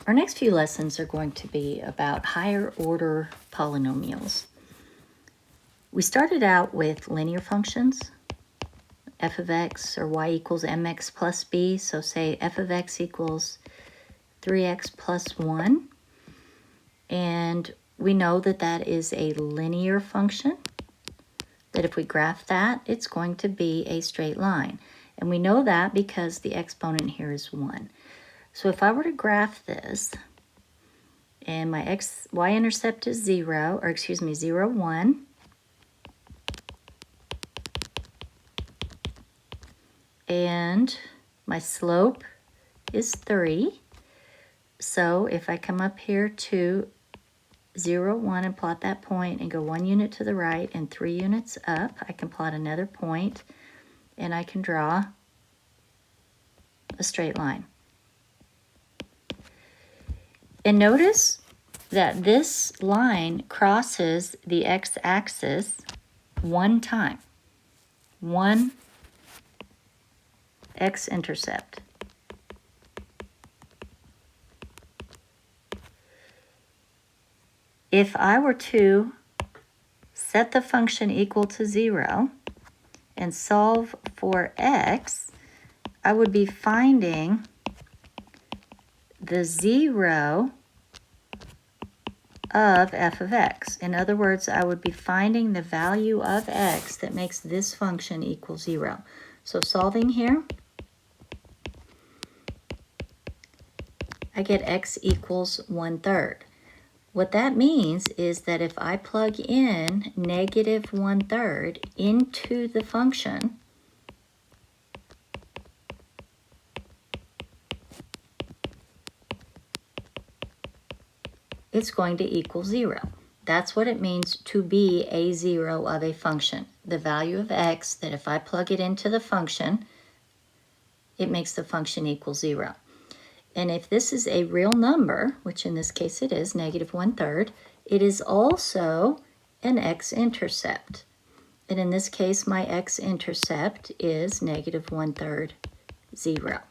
Our next few lessons are going to be about higher order polynomials. We started out with linear functions, f of x or y equals mx plus b. So say f of x equals 3x plus 1. And we know that that is a linear function, that if we graph that, it's going to be a straight line. And we know that because the exponent here is 1. So if I were to graph this, and my y-intercept is 0, 0, 1. And my slope is 3. So if I come up here to 0, 1 and plot that point and go 1 unit to the right and 3 units up, I can plot another point and I can draw a straight line. And notice that this line crosses the x-axis one time. One x-intercept. If I were to set the function equal to 0 and solve for x, I would be finding the 0 of f of x. In other words, I would be finding the value of x that makes this function equal 0. So solving here, I get x equals 1/3. What that means is that if I plug in negative 1/3 into the function, it's going to equal 0. That's what it means to be a 0 of a function. The value of x that if I plug it into the function, it makes the function equal 0. And if this is a real number, which in this case it is, negative 1/3, it is also an x-intercept. And in this case, my x-intercept is negative 1/3, 0.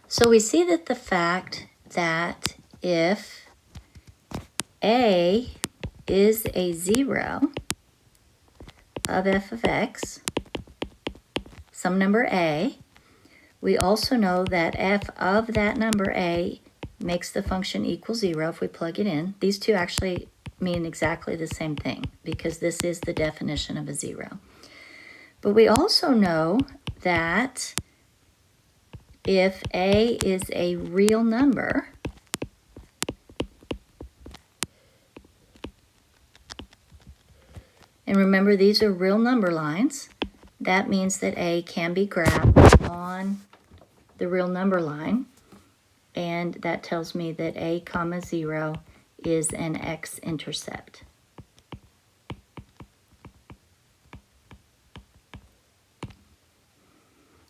So we see that the fact that if a is a 0 of f of x, some number a, we also know that f of that number a makes the function equal 0 if we plug it in. These two actually mean exactly the same thing because this is the definition of a 0. But we also know that if a is a real number, and remember these are real number lines, that means that a can be graphed on the real number line, and that tells me that a comma 0 is an x-intercept.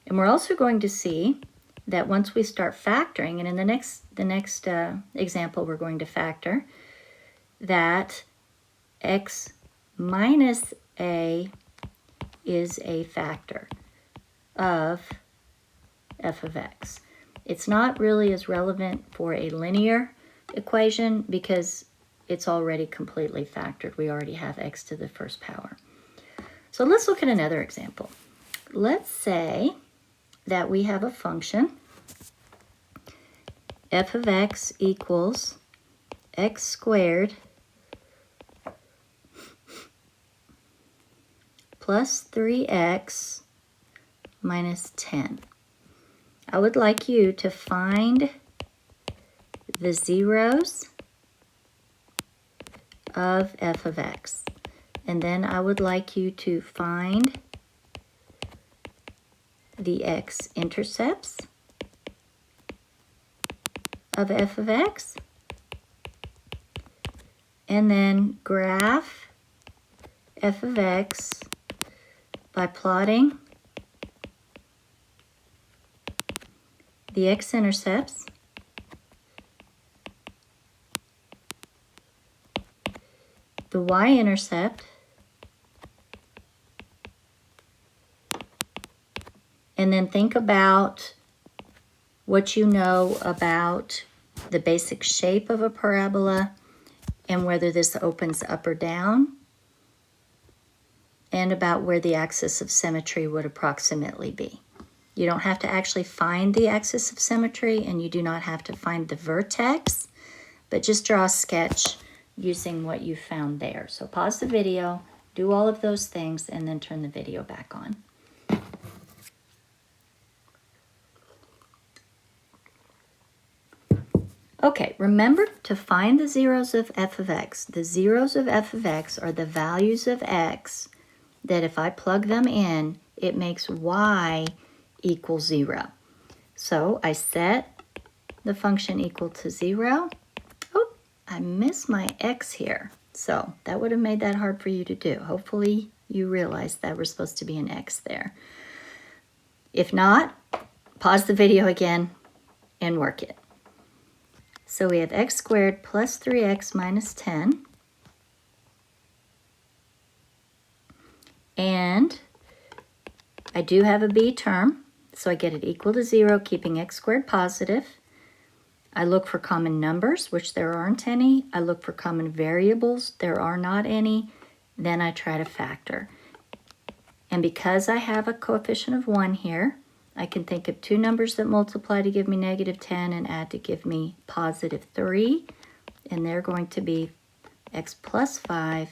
And we're also going to see that once we start factoring, and in the next example we're going to factor, that x minus a is a factor of f of x. It's not really as relevant for a linear equation because it's already completely factored. We already have x to the first power. So let's look at another example. Let's say that we have a function f of x equals x squared plus 3x minus 10. I would like you to find the zeros of f of x. And then I would like you to find the x-intercepts of f of x. And then graph f of x by plotting the x-intercepts the y-intercept, and then think about what you know about the basic shape of a parabola and whether this opens up or down, and about where the axis of symmetry would approximately be. You don't have to actually find the axis of symmetry, and you do not have to find the vertex, but just draw a sketch using what you found there. So pause the video, do all of those things, and then turn the video back on. Okay, remember to find the zeros of f of x. The zeros of f of x are the values of x that if I plug them in, it makes y equal 0. So I set the function equal to 0. Oh, I missed my x here. So that would have made that hard for you to do. Hopefully you realized that we're supposed to be an x there. If not, pause the video again and work it. So we have x squared plus 3x minus 10. And I do have a b term, so I get it equal to 0, keeping x squared positive. I look for common numbers, which there aren't any. I look for common variables. There are not any. Then I try to factor. And because I have a coefficient of 1 here, I can think of two numbers that multiply to give me negative 10 and add to give me positive 3. And they're going to be x plus 5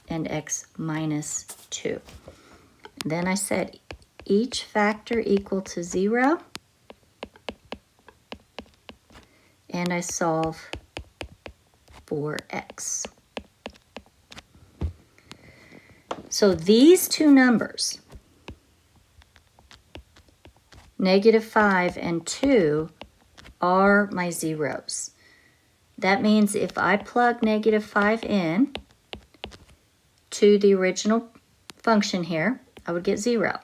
and x minus 2. Then I set each factor equal to 0. And I solve for x. So these two numbers, negative 5 and 2, are my zeros. That means if I plug negative 5 in to the original function here, I would get 0.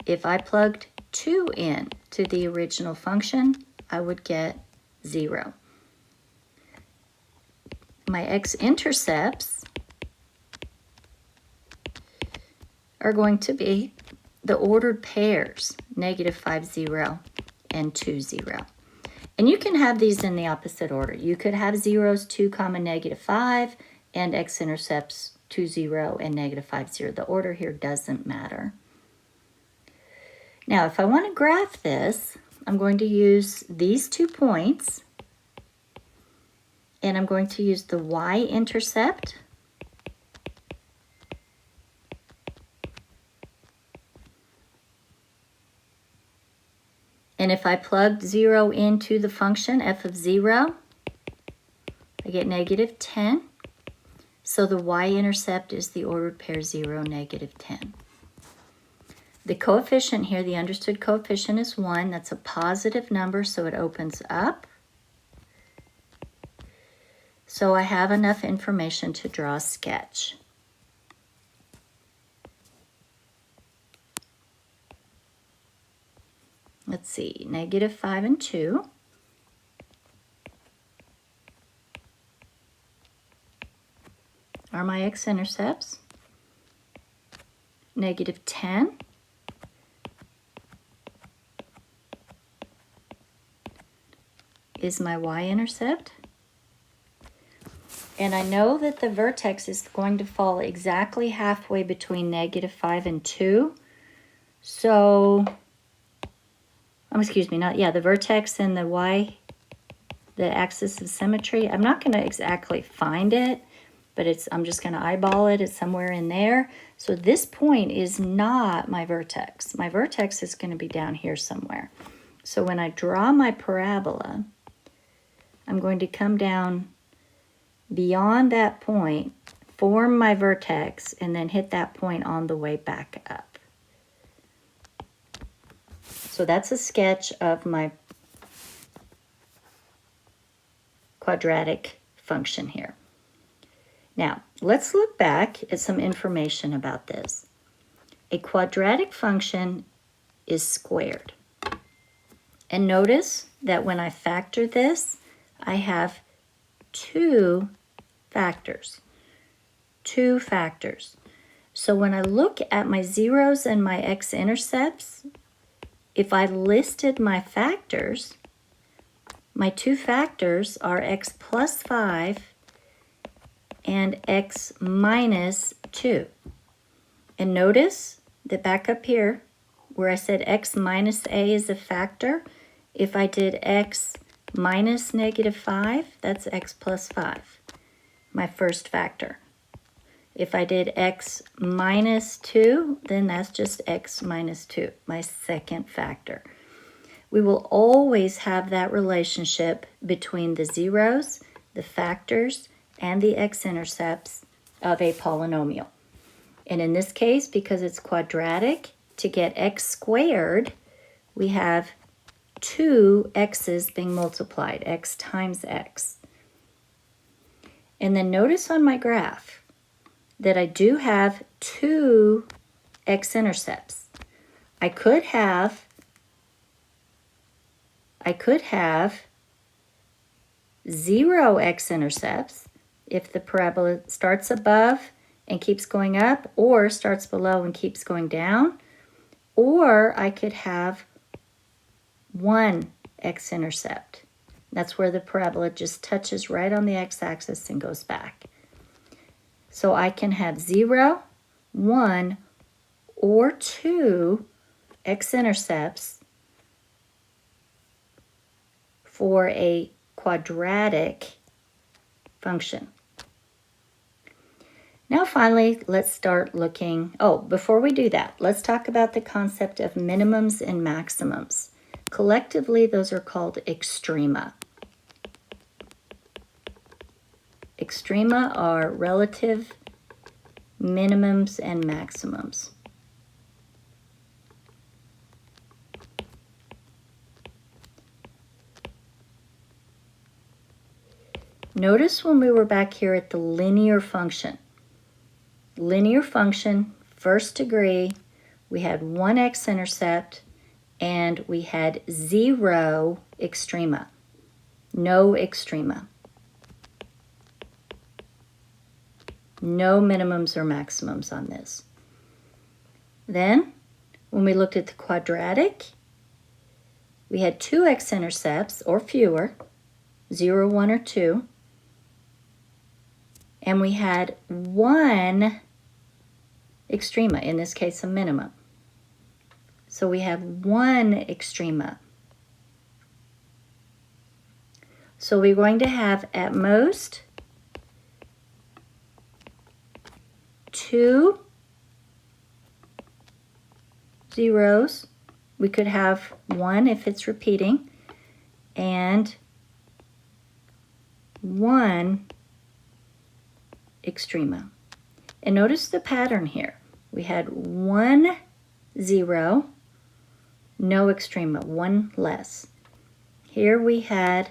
If I plugged 2 in to the original function, I would get 0. My x-intercepts are going to be the ordered pairs, negative 5, 0, and 2, 0. And you can have these in the opposite order. You could have zeros 2, negative 5, and x-intercepts 2, 0, and negative 5, 0. The order here doesn't matter. Now, if I want to graph this, I'm going to use these 2 points, and I'm going to use the y-intercept. And if I plugged 0 into the function f of 0, I get negative 10. So the y-intercept is the ordered pair 0, negative 10. The coefficient here, the understood coefficient is 1. That's a positive number, so it opens up. So I have enough information to draw a sketch. Let's see, negative 5 and 2. Are my x-intercepts. Negative 10. Is my y-intercept. And I know that the vertex is going to fall exactly halfway between negative 5 and 2. So, excuse me, the vertex and the y, the axis of symmetry. I'm not going to exactly find it, but I'm just going to eyeball it. It's somewhere in there. So this point is not my vertex. My vertex is going to be down here somewhere. So when I draw my parabola, I'm going to come down beyond that point, form my vertex, and then hit that point on the way back up. So that's a sketch of my quadratic function here. Now, let's look back at some information about this. A quadratic function is squared. And notice that when I factor this, I have two factors. So when I look at my zeros and my x-intercepts, if I listed my factors, my two factors are x plus 5 and x minus 2. And notice that back up here, where I said x minus a is a factor, if I did x minus -5, that's x plus 5, my first factor. If I did x minus 2, then that's just x minus 2, my second factor. We will always have that relationship between the zeros, the factors, and the x-intercepts of a polynomial. And in this case, because it's quadratic, to get x squared, we have two x's being multiplied, x times x. And then notice on my graph that I do have two x-intercepts. I could have 0 x-intercepts if the parabola starts above and keeps going up, or starts below and keeps going down. Or I could have 1 x-intercept. That's where the parabola just touches right on the x-axis and goes back. So I can have 0, 1, or 2 x-intercepts for a quadratic function. Now finally, let's start looking, before we do that, let's talk about the concept of minimums and maximums. Collectively, those are called extrema. Extrema are relative minimums and maximums. Notice when we were back here at the linear function. Linear function, first degree, we had 1 x-intercept and we had 0 extrema. No extrema. No minimums or maximums on this. Then, when we looked at the quadratic, we had 2 x-intercepts or fewer, 0, 1, or 2. And we had 1 extrema, in this case a minimum. So we have 1 extrema. So we're going to have at most 2 zeros. We could have 1 if it's repeating, and 1 extrema. And notice the pattern here. We had 1 0, no extrema, 1 less. Here we had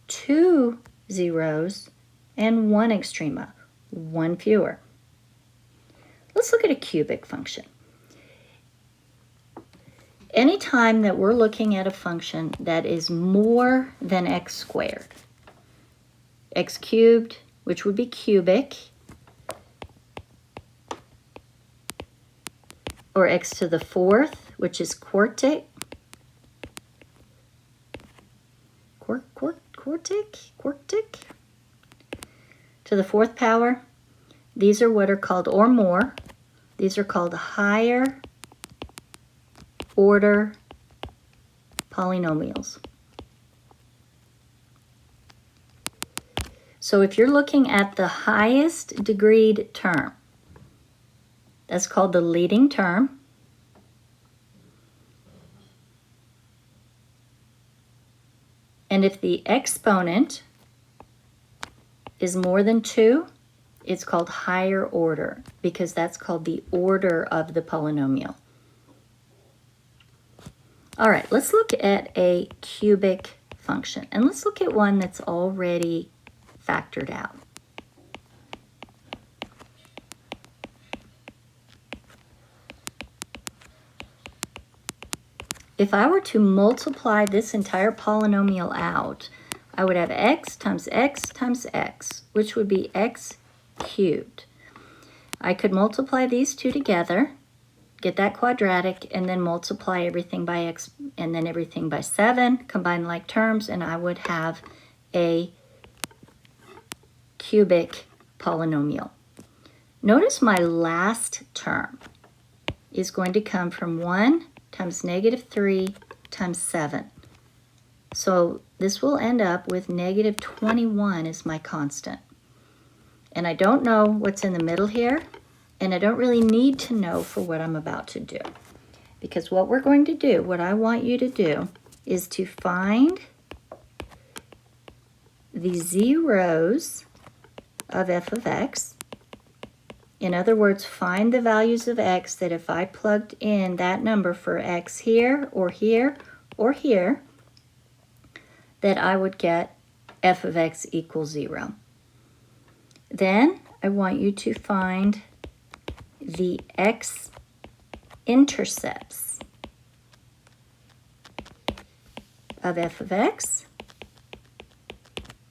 2 zeros and 1 extrema, 1 fewer. Let's look at a cubic function. Anytime that we're looking at a function that is more than x squared, x cubed, which would be cubic, or x to the 4th, which is quartic, quartic, to the 4th power. These are what are called, or more, these are called higher order polynomials. So if you're looking at the highest degreed term, that's called the leading term. And if the exponent is more than 2, it's called higher order, because that's called the order of the polynomial. All right, let's look at a cubic function. And let's look at one that's already factored out. If I were to multiply this entire polynomial out, I would have x times x times x, which would be x cubed. I could multiply these two together, get that quadratic, and then multiply everything by x and then everything by 7, combine like terms, and I would have a cubic polynomial. Notice my last term is going to come from 1 times -3 times 7. So this will end up with -21 as my constant. And I don't know what's in the middle here, and I don't really need to know for what I'm about to do. Because what we're going to do, what I want you to do, is to find the zeros of f of x. In other words, find the values of x that if I plugged in that number for x here, or here, or here, that I would get f of x equals 0. Then I want you to find the x-intercepts of f of x,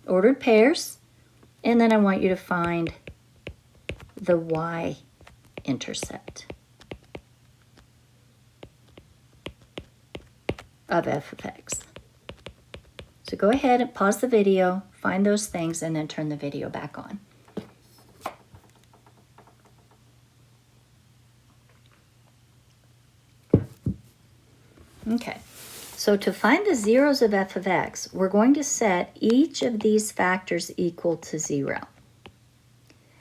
ordered pairs, and then I want you to find the y-intercept of f of x. So go ahead and pause the video, find those things, and then turn the video back on. Okay, so to find the zeros of f of x, we're going to set each of these factors equal to 0.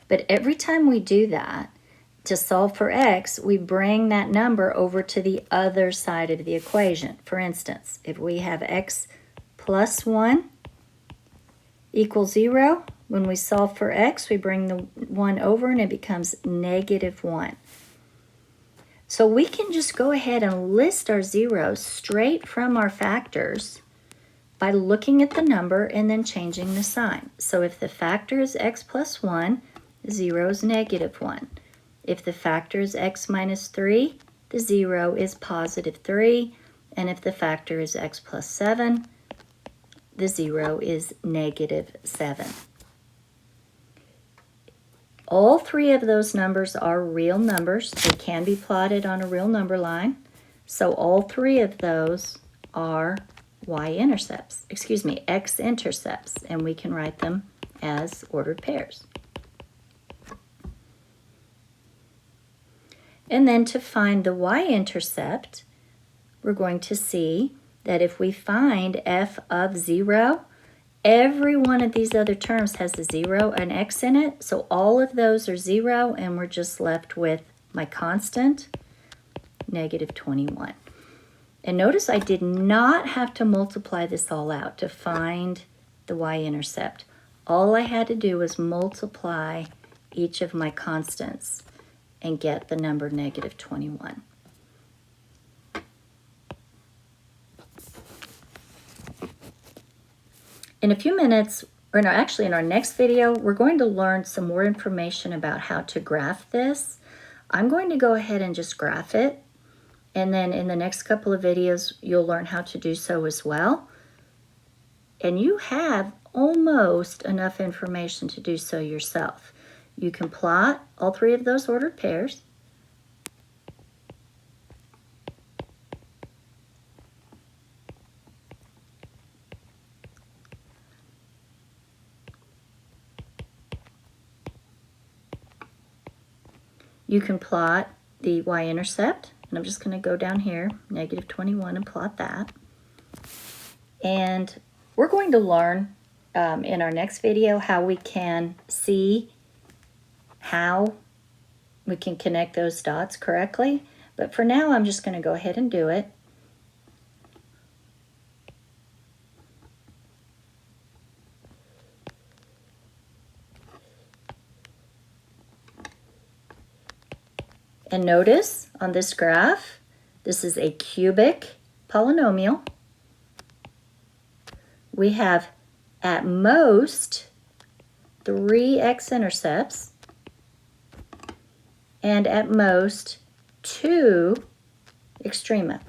But every time we do that, to solve for x, we bring that number over to the other side of the equation. For instance, if we have x plus 1 equals 0, when we solve for x, we bring the 1 over and it becomes -1. So we can just go ahead and list our zeros straight from our factors by looking at the number and then changing the sign. So if the factor is x plus 1, 0 is -1. If the factor is x minus 3, the 0 is +3. And if the factor is x plus 7, the 0 is -7. All three of those numbers are real numbers. They can be plotted on a real number line. So all three of those are y-intercepts, excuse me, x-intercepts, and we can write them as ordered pairs. And then to find the y-intercept, we're going to see that if we find f of 0, every one of these other terms has a 0 and x in it, so all of those are 0, and we're just left with my constant, -21. And notice I did not have to multiply this all out to find the y-intercept. All I had to do was multiply each of my constants and get the number -21. In a few minutes, or no, actually in our next video, we're going to learn some more information about how to graph this. I'm going to go ahead and just graph it, and then in the next couple of videos, you'll learn how to do so as well. And you have almost enough information to do so yourself. You can plot all three of those ordered pairs. You can plot the y-intercept, and I'm just going to go down here, -21, and plot that. And we're going to learn in our next video how we can see how we can connect those dots correctly. But for now, I'm just going to go ahead and do it. And notice on this graph, this is a cubic polynomial. We have at most 3 x-intercepts and at most 2 extrema.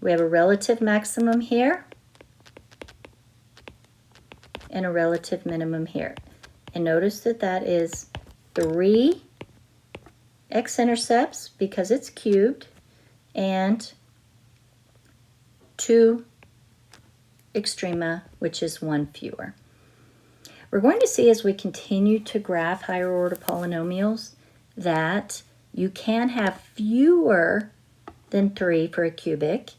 We have a relative maximum here and a relative minimum here. And notice that that is 3 x-intercepts because it's cubed, and 2 extrema, which is 1 fewer. We're going to see as we continue to graph higher order polynomials that you can have fewer than 3 for a cubic,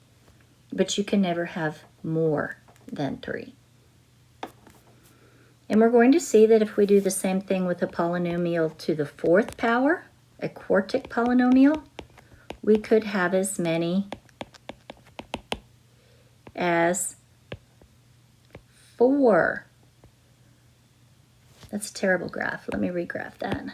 but you can never have more than 3. And we're going to see that if we do the same thing with a polynomial to the 4th power, a quartic polynomial, we could have as many as 4. That's a terrible graph. Let me regraph that.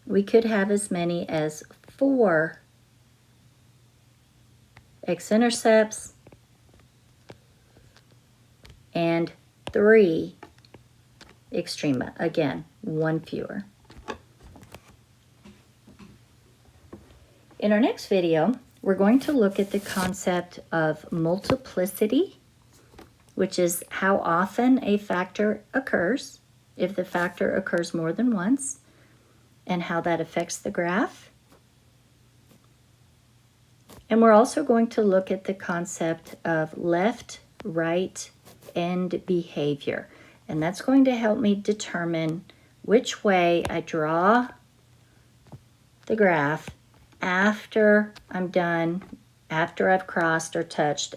We could have as many as 4 x-intercepts and 3 extrema. Again, 1 fewer. In our next video, we're going to look at the concept of multiplicity, which is how often a factor occurs, if the factor occurs more than once, and how that affects the graph. And we're also going to look at the concept of left, right, end behavior. And that's going to help me determine which way I draw the graph after I'm done, after I've crossed or touched